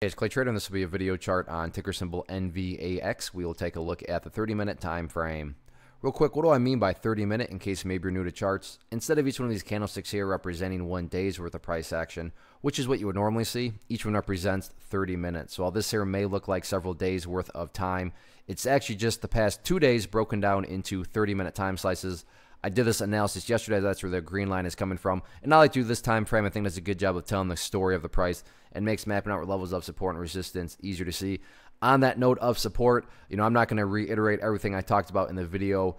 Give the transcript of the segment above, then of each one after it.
Hey, it's Clay Trader, and this will be a video chart on ticker symbol NVAX. We will take a look at the 30-minute time frame. Real quick, what do I mean by 30-minute in case maybe you're new to charts? Instead of each one of these candlesticks here representing 1 day's worth of price action, which is what you would normally see, each one represents 30 minutes. So while this here may look like several days worth of time, it's actually just the past 2 days broken down into 30-minute time slices. I did this analysis yesterday. That's where the green line is coming from. And I like to do this time frame. I think that's a good job of telling the story of the price and makes mapping out levels of support and resistance easier to see. On that note of support, I'm not going to reiterate everything I talked about in the video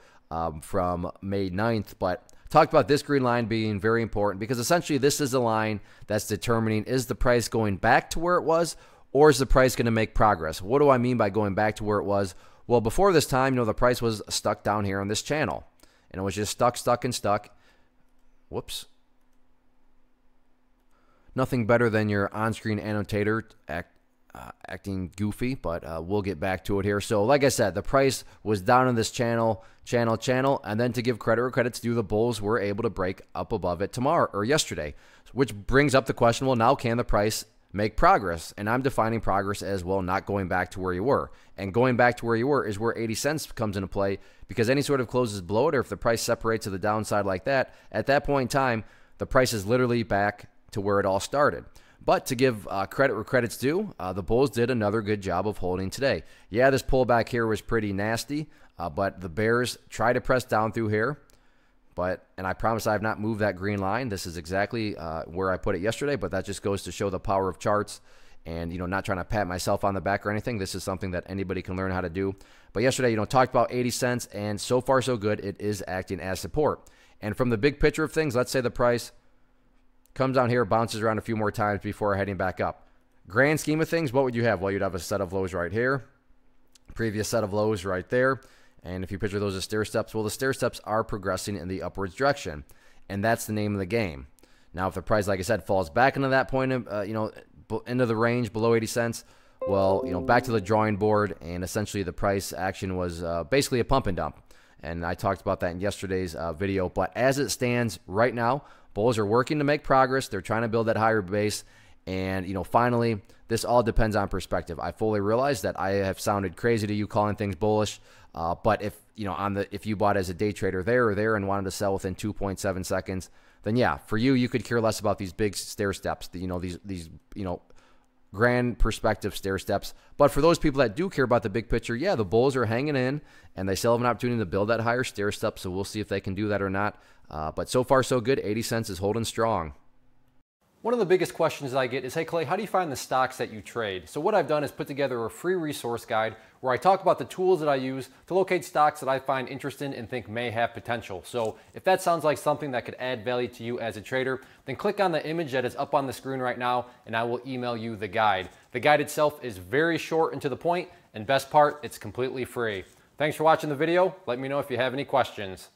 from May 9th, but talked about this green line being very important because essentially this is a line that's determining, is the price going back to where it was, or is the price going to make progress? What do I mean by going back to where it was? Well, before this time, the price was stuck down here on this channel. And it was just stuck. Whoops. Nothing better than your on-screen annotator acting goofy, but we'll get back to it here. So like I said, the price was down in this channel, and then to give credit where credit's due, the bulls were able to break up above it yesterday, which brings up the question, well, now can the price make progress? And I'm defining progress as, well, not going back to where you were. And going back to where you were is where 80 cents comes into play, because any sort of closes below it, or if the price separates to the downside like that, at that point in time, the price is literally back to where it all started. But to give credit where credit's due, the bulls did another good job of holding today. Yeah, this pullback here was pretty nasty, but the bears tried to press down through here. And I promise I have not moved that green line. This is exactly where I put it yesterday, but that just goes to show the power of charts and, not trying to pat myself on the back or anything. This is something that anybody can learn how to do. But yesterday, talked about 80 cents, and so far so good. It is acting as support. And from the big picture of things, let's say the price comes down here, bounces around a few more times before heading back up. Grand scheme of things, what would you have? Well, you'd have a set of lows right here, previous set of lows right there. And if you picture those as stair steps, well, the stair steps are progressing in the upwards direction, and that's the name of the game. Now, if the price, like I said, falls back into that point of, into the range below 80 cents, well, back to the drawing board, and essentially the price action was basically a pump and dump. And I talked about that in yesterday's video. But as it stands right now, bulls are working to make progress. They're trying to build that higher base. And, finally, this all depends on perspective. I fully realize that I have sounded crazy to you calling things bullish. But if, if you bought as a day trader there or there and wanted to sell within 2.7 seconds, then yeah, for you, you could care less about these big stair steps, these grand perspective stair steps. But for those people that do care about the big picture, yeah, the bulls are hanging in and they still have an opportunity to build that higher stair step. So we'll see if they can do that or not. But so far so good. 80 cents is holding strong. One of the biggest questions that I get is, hey Clay, how do you find the stocks that you trade? So what I've done is put together a free resource guide where I talk about the tools that I use to locate stocks that I find interesting and think may have potential. So if that sounds like something that could add value to you as a trader, then click on the image that is up on the screen right now and I will email you the guide. The guide itself is very short and to the point, and best part, it's completely free. Thanks for watching the video. Let me know if you have any questions.